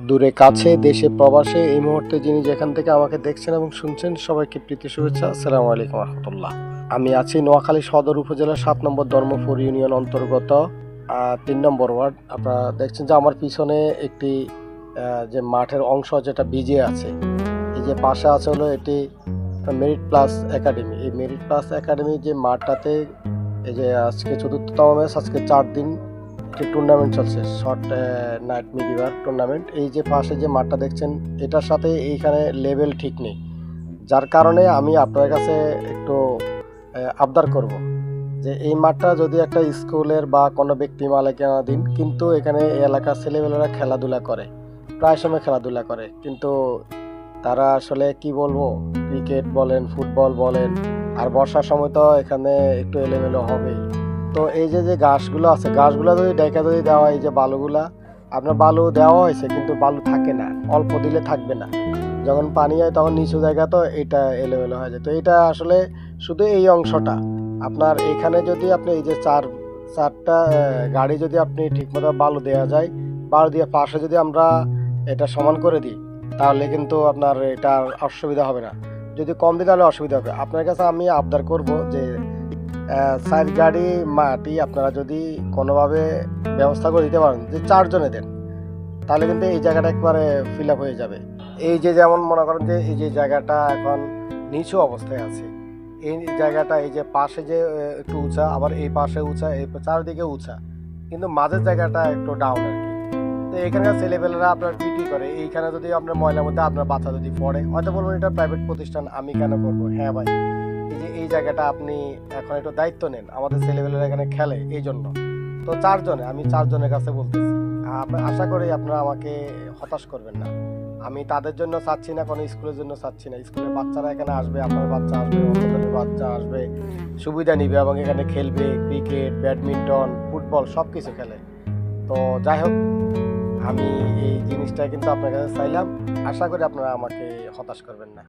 দূরে কাছে দেশে প্রবাসে এই মুহূর্তে যিনি যেখান থেকে আমাকে দেখছেন এবং শুনছেন সবাইকে প্রীতি শুভেচ্ছা। আসসালামু আলাইকুম রহমতুল্লাহ। আমি আছি নোয়াখালী সদর উপজেলার 7 নম্বর ধর্মপুর ইউনিয়ন অন্তর্গত 3 নম্বর ওয়ার্ড। আপনারা দেখছেন যে আমার পিছনে একটি যে মাঠের অংশ যেটা ভিজে আছে, এই যে পাশে আছে হলো এটি মেরিট প্লাস একাডেমি। এই মেরিট প্লাস একাডেমি যে মাঠটাতে এই যে আজকে চতুর্থতম ম্যাচ, আজকে 4 দিন একটি টুর্নামেন্ট চলছে, শর্ট নাইট মিডিবার টুর্নামেন্ট। এই যে পাশে যে মাঠটা দেখছেন এটার সাথে এইখানে লেভেল ঠিক নেই, যার কারণে আমি আপনার কাছে একটু আবদার করব যে এই মাঠটা যদি একটা স্কুলের বা কোনো ব্যক্তি মালিকানা দিন, কিন্তু এখানে এলাকার ছেলেমেয়েরা খেলাধুলা করে, প্রায় সময় খেলাধুলা করে, কিন্তু তারা আসলে কি বলবো, ক্রিকেট বলেন ফুটবল বলেন, আর বর্ষার সময় তো এখানে একটু এলোমেলো হবেই। তো এই যে যে ঘাসগুলো আছে, ঘাসগুলো যদি ডেকে যদি দেওয়া, এই যে বালুগুলা আপনার বালু দেওয়া হয়েছে কিন্তু বালু থাকে না, অল্প দিলে থাকবে না, যখন পানি হয় তখন নিচু জায়গা তো এটা এলোমেলো হয়ে যায়। তো এটা আসলে শুধু এই অংশটা আপনার এখানে যদি আপনি এই যে চারটা গাড়ি যদি আপনি ঠিকমতো বালু দেওয়া যায়, বালু দিয়ে পাশে যদি আমরা এটা সমান করে দিই, তাহলে কিন্তু আপনার এটা অসুবিধা হবে না। যদি কম দিই তাহলে অসুবিধা হবে। আপনার কাছে আমি আবদার করব যে 4 গাড়ি মাটি আপনারা যদি কোনোভাবে ব্যবস্থা করে দিতে পারেন, যে 4 জনে দেন, তাহলে কিন্তু এই জায়গাটা একবারে ফিল আপ হয়ে যাবে। এই যে যেমন মনে করেন যে এই যে জায়গাটা এখন নিচু অবস্থায় আছে, এই জায়গাটা এই যে পাশে যে একটু উঁচা, আবার এই পাশে উঁচা, এই চারদিকে উঁচা, কিন্তু মাঝের জায়গাটা একটু ডাউন আর কি। তো এখানকার ছেলেপেলেরা আপনার পিটি করে, এইখানে যদি আপনার ময়লার মধ্যে আপনার বাচ্চা যদি পড়ে, হয়তো বলবেন এটা প্রাইভেট প্রতিষ্ঠান, আমি কেন করবো। হ্যাঁ ভাই, এই যে এই জায়গাটা আপনি এখন একটু দায়িত্ব নেন, আমাদের ছেলেপেলেরা এখানে খেলে এই জন্য। তো 4 জনে, আমি 4 জনের কাছে বলতেছি, আশা করি আপনারা আমাকে হতাশ করবেন না। আমি তাদের জন্য চাচ্ছি না, কোনো স্কুলের জন্য চাচ্ছি না। স্কুলের বাচ্চারা এখানে আসবে, আপনার বাচ্চা আসবে, অন্যদের বাচ্চা আসবে, সুবিধা নিবে এবং এখানে খেলবে, ক্রিকেট ব্যাডমিন্টন ফুটবল সব কিছু খেলে। তো যাই হোক, আমি এই জিনিসটা কিন্তু আপনার কাছে চাইলাম, আশা করি আপনারা আমাকে হতাশ করবেন না।